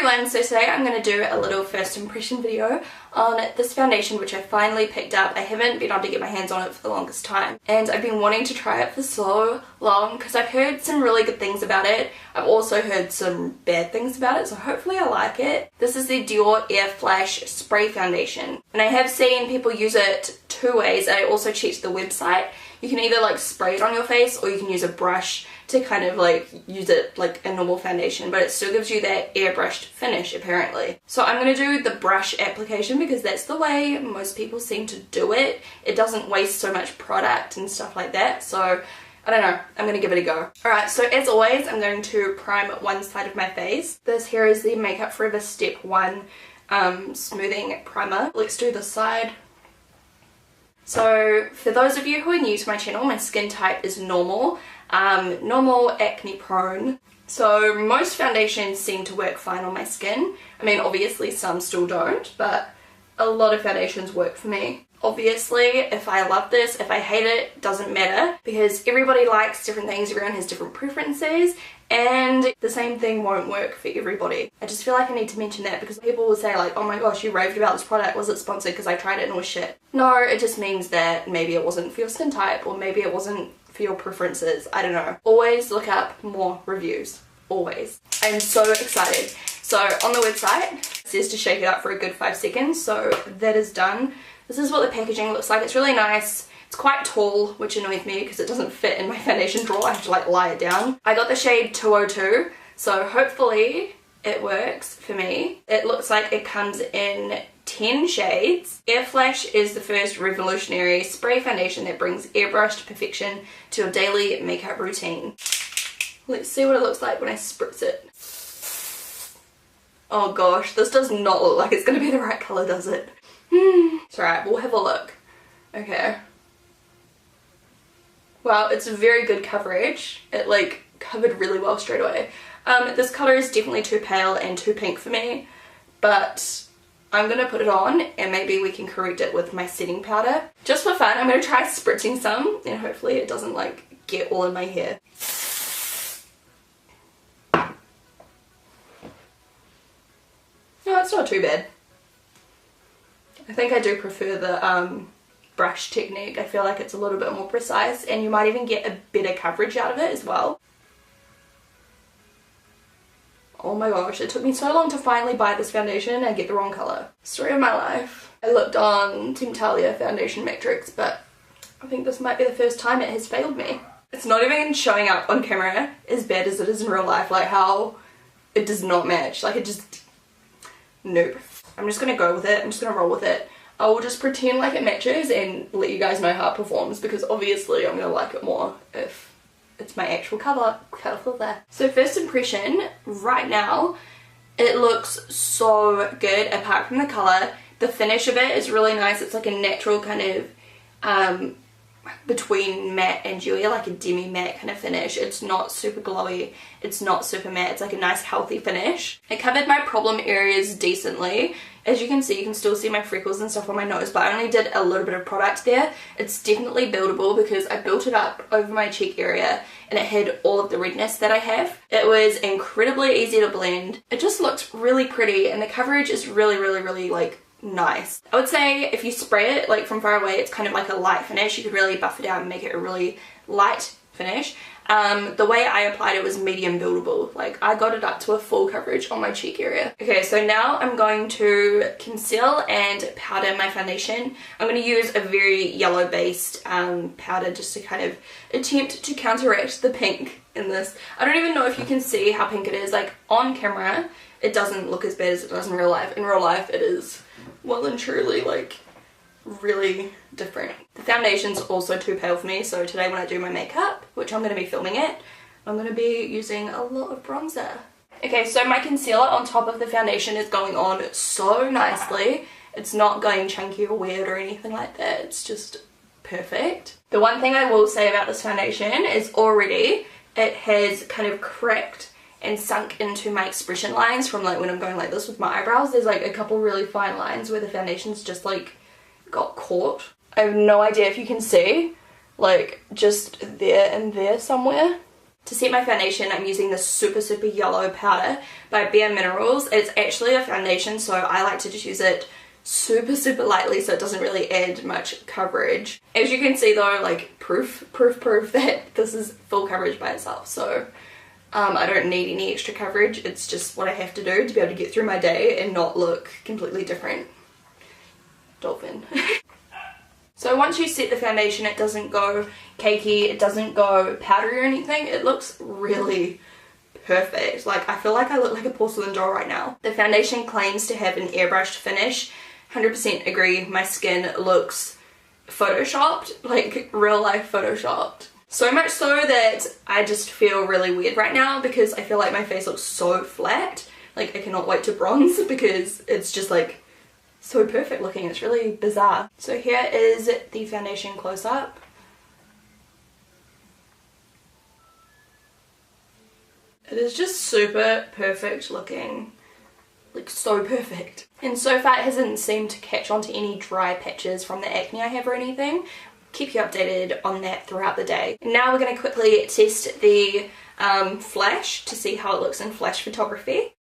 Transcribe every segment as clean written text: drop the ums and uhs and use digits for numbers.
everyone, so today I'm going to do a little first impression video on this foundation which I finally picked up. I haven't been able to get my hands on it for the longest time and I've been wanting to try it for so long because I've heard some really good things about it. I've also heard some bad things about it, so hopefully I like it. This is the Dior Airflash Spray Foundation and I have seen people use it two ways. I also checked the website. You can either like spray it on your face or you can use a brush to kind of like use it like a normal foundation, but it still gives you that airbrushed finish apparently. So I'm going to do the brush application because that's the way most people seem to do it. It doesn't waste so much product and stuff like that, so I don't know, I'm going to give it a go. Alright, so as always I'm going to prime one side of my face. This here is the Makeup Forever Step 1 smoothing primer. Let's do this side. So for those of you who are new to my channel, my skin type is normal. Normal, acne prone. So most foundations seem to work fine on my skin. I mean obviously some still don't, but a lot of foundations work for me. Obviously if I love this, if I hate it, doesn't matter because everybody likes different things, everyone has different preferences and the same thing won't work for everybody. I just feel like I need to mention that because people will say like, oh my gosh, you raved about this product, was it sponsored because I tried it and it was shit. No, it just means that maybe it wasn't for your skin type or maybe it wasn't for your preferences. I don't know. Always look up more reviews. Always. I'm so excited. So on the website it says to shake it up for a good 5 seconds, so that is done. This is what the packaging looks like. It's really nice. It's quite tall, which annoys me because it doesn't fit in my foundation drawer. I have to like lie it down. I got the shade 202, so hopefully it works for me. It looks like it comes in 10 shades. Airflash is the first revolutionary spray foundation that brings airbrushed perfection to your daily makeup routine. Let's see what it looks like when I spritz it. Oh gosh, this does not look like it's going to be the right colour, does it? It's alright, we'll have a look. Okay. Wow, it's very good coverage. It like covered really well straight away. This colour is definitely too pale and too pink for me, but I'm going to put it on and maybe we can correct it with my setting powder. Just for fun, I'm going to try spritzing some and hopefully it doesn't like get all in my hair. No, it's not too bad. I think I do prefer the brush technique. I feel like it's a little bit more precise and you might even get a better coverage out of it as well. Oh my gosh, it took me so long to finally buy this foundation and get the wrong colour. Story of my life. I looked on Team Talia Foundation Matrix, but I think this might be the first time it has failed me. It's not even showing up on camera as bad as it is in real life, like how it does not match. Like it just... nope. I'm just gonna go with it. I'm just gonna roll with it. I will just pretend like it matches and let you guys know how it performs because obviously I'm gonna like it more if it's my actual colour there. So first impression, right now, it looks so good apart from the colour. The finish of it is really nice. It's like a natural kind of between matte and dewy, like a demi matte kind of finish. It's not super glowy, it's not super matte, it's like a nice healthy finish. It covered my problem areas decently. As you can see, you can still see my freckles and stuff on my nose, but I only did a little bit of product there. It's definitely buildable because I built it up over my cheek area and it hid all of the redness that I have. It was incredibly easy to blend. It just looked really pretty and the coverage is really like nice. I would say if you spray it like from far away, it's kind of like a light finish. You could really buff it out and make it a really light finish. The way I applied it was medium buildable. Like I got it up to a full coverage on my cheek area. Okay, so now I'm going to conceal and powder my foundation. I'm going to use a very yellow based powder just to kind of attempt to counteract the pink in this. I don't even know if you can see how pink it is. Like on camera it doesn't look as bad as it does in real life. In real life it is well and truly like really different. The foundation's also too pale for me, so today when I do my makeup, which I'm going to be filming it, I'm going to be using a lot of bronzer. Okay, so my concealer on top of the foundation is going on so nicely. It's not going chunky or weird or anything like that. It's just perfect. The one thing I will say about this foundation is already it has kind of cracked and sunk into my expression lines from like when I'm going like this with my eyebrows. There's like a couple really fine lines where the foundation's just like got caught. I have no idea if you can see, like just there and there somewhere. To set my foundation, I'm using this super yellow powder by Bare Minerals. It's actually a foundation, so I like to just use it super lightly so it doesn't really add much coverage. As you can see though, like proof that this is full coverage by itself. So I don't need any extra coverage. It's just what I have to do to be able to get through my day and not look completely different. Dolphin. So once you set the foundation, it doesn't go cakey, it doesn't go powdery or anything. It looks really perfect. Like, I feel like I look like a porcelain doll right now. The foundation claims to have an airbrushed finish. 100% agree, my skin looks photoshopped, like real life photoshopped. So much so that I just feel really weird right now because I feel like my face looks so flat. Like, I cannot wait to bronze because it's just like so perfect looking. It's really bizarre. So here is the foundation close up. It is just super perfect looking. Like, so perfect. And so far it hasn't seemed to catch onto any dry patches from the acne I have or anything. Keep you updated on that throughout the day. Now we're going to quickly test the flash to see how it looks in flash photography.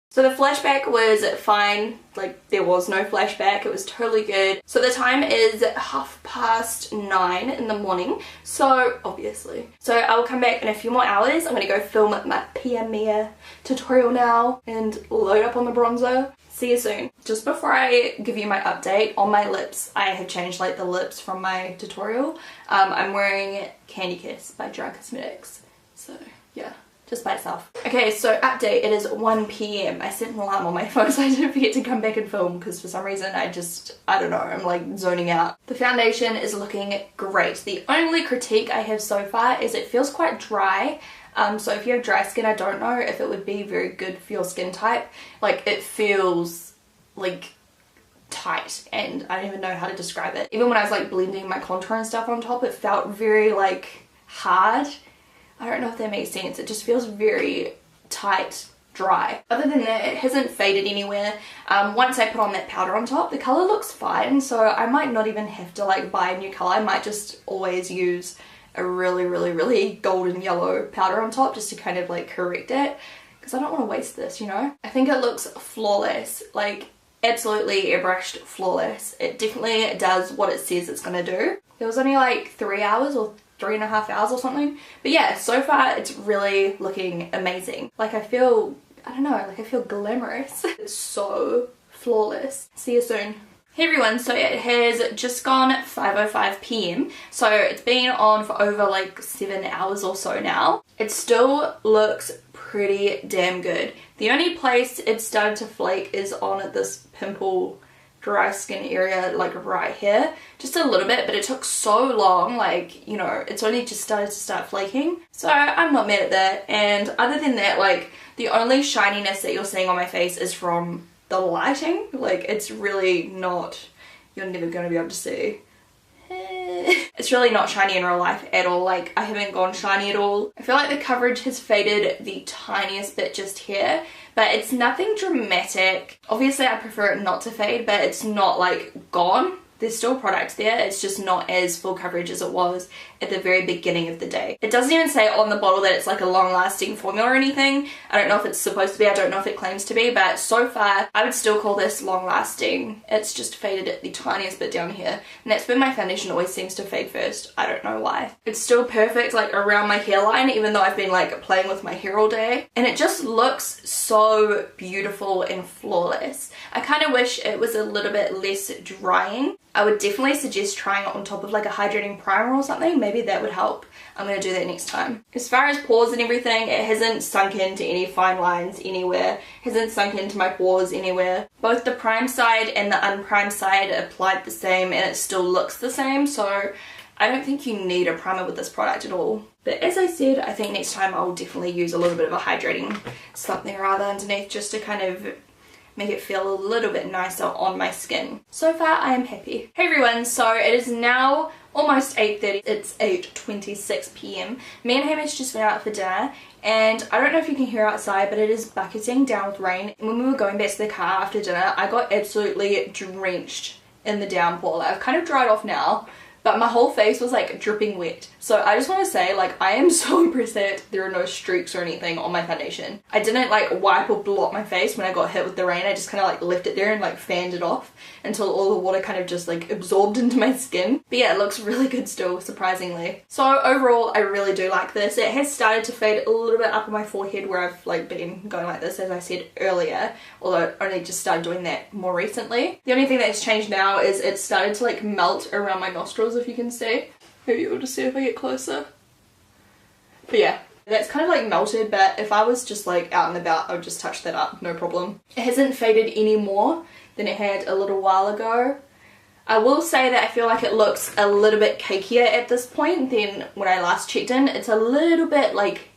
So the flashback was fine, like there was no flashback, it was totally good. So the time is 9:30 in the morning, so obviously. So I will come back in a few more hours. I'm going to go film my PMA tutorial now and load up on the bronzer. See you soon. Just before I give you my update on my lips, I have changed like the lips from my tutorial. I'm wearing Candy Kiss by Dior Cosmetics, so yeah. Just by itself. Okay, so update, it is 1 PM. I set an alarm on my phone so I didn't forget to come back and film because for some reason I don't know, I'm like zoning out. The foundation is looking great. The only critique I have so far is it feels quite dry. So if you have dry skin, I don't know if it would be very good for your skin type. Like, it feels like tight and I don't even know how to describe it. Even when I was like blending my contour and stuff on top, it felt very like hard. I don't know if that makes sense. It just feels very tight, dry. Other than that, it hasn't faded anywhere. Once I put on that powder on top, the colour looks fine, so I might not even have to like buy a new colour. I might just always use a really golden yellow powder on top just to kind of like correct it, because I don't want to waste this, you know? I think it looks flawless, like absolutely airbrushed flawless. It definitely does what it says it's going to do. It was only like 3 hours or 3.5 hours or something. But yeah, so far it's really looking amazing. Like I feel, I don't know, like I feel glamorous. It's so flawless. See you soon. Hey everyone, so it has just gone 5:05 PM. So it's been on for over like 7 hours or so now. It still looks pretty damn good. The only place it's started to flake is on this pimple dry skin area, like right here, just a little bit, but it took so long, like, you know, it's only just started to start flaking, so I'm not mad at that. And other than that, like, the only shininess that you're seeing on my face is from the lighting. Like, it's really not, you're never going to be able to see. It's really not shiny in real life at all. Like, I haven't gone shiny at all. I feel like the coverage has faded the tiniest bit just here, but it's nothing dramatic. Obviously I prefer it not to fade, but it's not like gone. There's still product there, it's just not as full coverage as it was at the very beginning of the day. It doesn't even say on the bottle that it's like a long-lasting formula or anything. I don't know if it's supposed to be, I don't know if it claims to be, but so far I would still call this long-lasting. It's just faded at the tiniest bit down here, and that's where my foundation always seems to fade first. I don't know why. It's still perfect like around my hairline, even though I've been like playing with my hair all day, and it just looks so beautiful and flawless. I kind of wish it was a little bit less drying. I would definitely suggest trying it on top of like a hydrating primer or something. Maybe that would help. I'm going to do that next time. As far as pores and everything, it hasn't sunk into any fine lines anywhere. It hasn't sunk into my pores anywhere. Both the prime side and the unprimed side applied the same and it still looks the same. So I don't think you need a primer with this product at all. But as I said, I think next time I'll definitely use a little bit of a hydrating something or other underneath just to kind of make it feel a little bit nicer on my skin. So far I am happy. Hey everyone, so it is now almost 8:30. It's 8:26 PM. Me and Hamish just went out for dinner and I don't know if you can hear outside, but it is bucketing down with rain. And when we were going back to the car after dinner, I got absolutely drenched in the downpour. Like, I've kind of dried off now, but my whole face was like dripping wet. So I just want to say, like, I am so impressed that there are no streaks or anything on my foundation. I didn't like wipe or blot my face when I got hit with the rain. I just kind of like left it there and like fanned it off until all the water kind of just like absorbed into my skin. But yeah, it looks really good still, surprisingly. So overall, I really do like this. It has started to fade a little bit up on my forehead where I've like been going like this, as I said earlier, although I only just started doing that more recently. The only thing that's changed now is it started to like melt around my nostrils, if you can see. Maybe you'll just see if I get closer. But yeah, that's kind of like melted, but if I was just like out and about, I would just touch that up, no problem. It hasn't faded any more than it had a little while ago. I will say that I feel like it looks a little bit cakier at this point than when I last checked in. It's a little bit like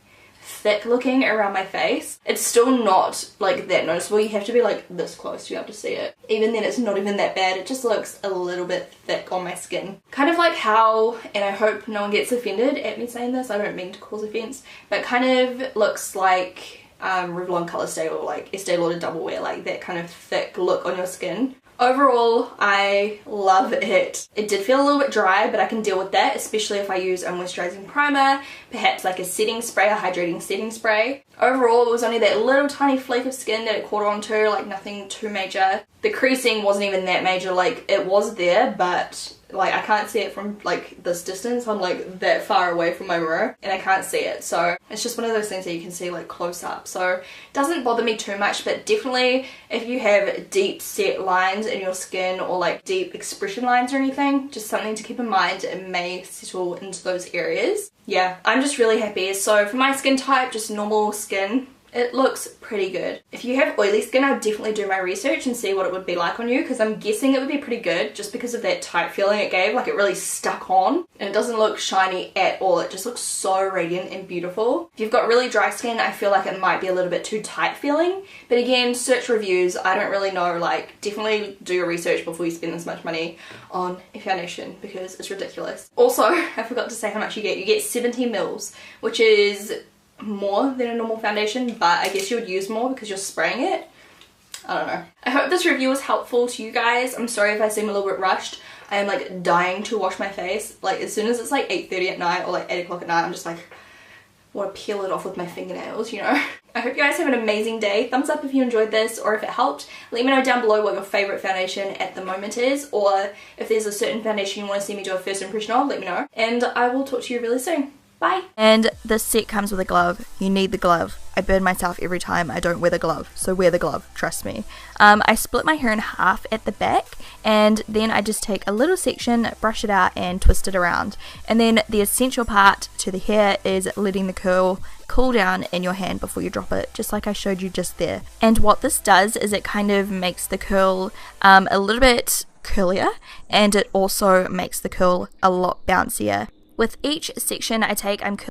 thick looking around my face. It's still not like that noticeable. You have to be like this close to be able to see it. Even then, it's not even that bad. It just looks a little bit thick on my skin. Kind of like how, and I hope no one gets offended at me saying this, I don't mean to cause offense, but kind of looks like Revlon Color Stay or like Estee Lauder Double Wear, like that kind of thick look on your skin. Overall, I love it. It did feel a little bit dry, but I can deal with that, especially if I use a moisturizing primer, perhaps like a setting spray, a hydrating setting spray. Overall, it was only that little tiny flake of skin that it caught onto, like nothing too major. The creasing wasn't even that major, like it was there, but like I can't see it from like this distance. I'm like that far away from my mirror and I can't see it, so it's just one of those things that you can see like close up. So it doesn't bother me too much, but definitely if you have deep set lines in your skin or like deep expression lines or anything, just something to keep in mind. It may settle into those areas. Yeah, I'm just really happy. So for my skin type, just normal skin, it looks pretty good. If you have oily skin, I would definitely do my research and see what it would be like on you, because I'm guessing it would be pretty good just because of that tight feeling it gave, like it really stuck on, and it doesn't look shiny at all. It just looks so radiant and beautiful. If you've got really dry skin, I feel like it might be a little bit too tight feeling, but again, search reviews. I don't really know, like definitely do your research before you spend this much money on a foundation because it's ridiculous. Also, I forgot to say how much you get. You get 70 mils, which is more than a normal foundation, but I guess you would use more because you're spraying it. I don't know. I hope this review was helpful to you guys. I'm sorry if I seem a little bit rushed. I am like dying to wash my face. Like as soon as it's like 8:30 at night or like 8 o'clock at night, I'm just like want to peel it off with my fingernails, you know. I hope you guys have an amazing day. Thumbs up if you enjoyed this or if it helped. Let me know down below what your favorite foundation at the moment is, or if there's a certain foundation you want to see me do a first impression of, let me know. And I will talk to you really soon. Bye. And this set comes with a glove. You need the glove. I burn myself every time I don't wear the glove, so wear the glove, trust me. I split my hair in half at the back, and then I just take a little section, brush it out and twist it around. And then the essential part to the hair is letting the curl cool down in your hand before you drop it, just like I showed you just there. And what this does is it kind of makes the curl a little bit curlier, and it also makes the curl a lot bouncier. With each section I take, I'm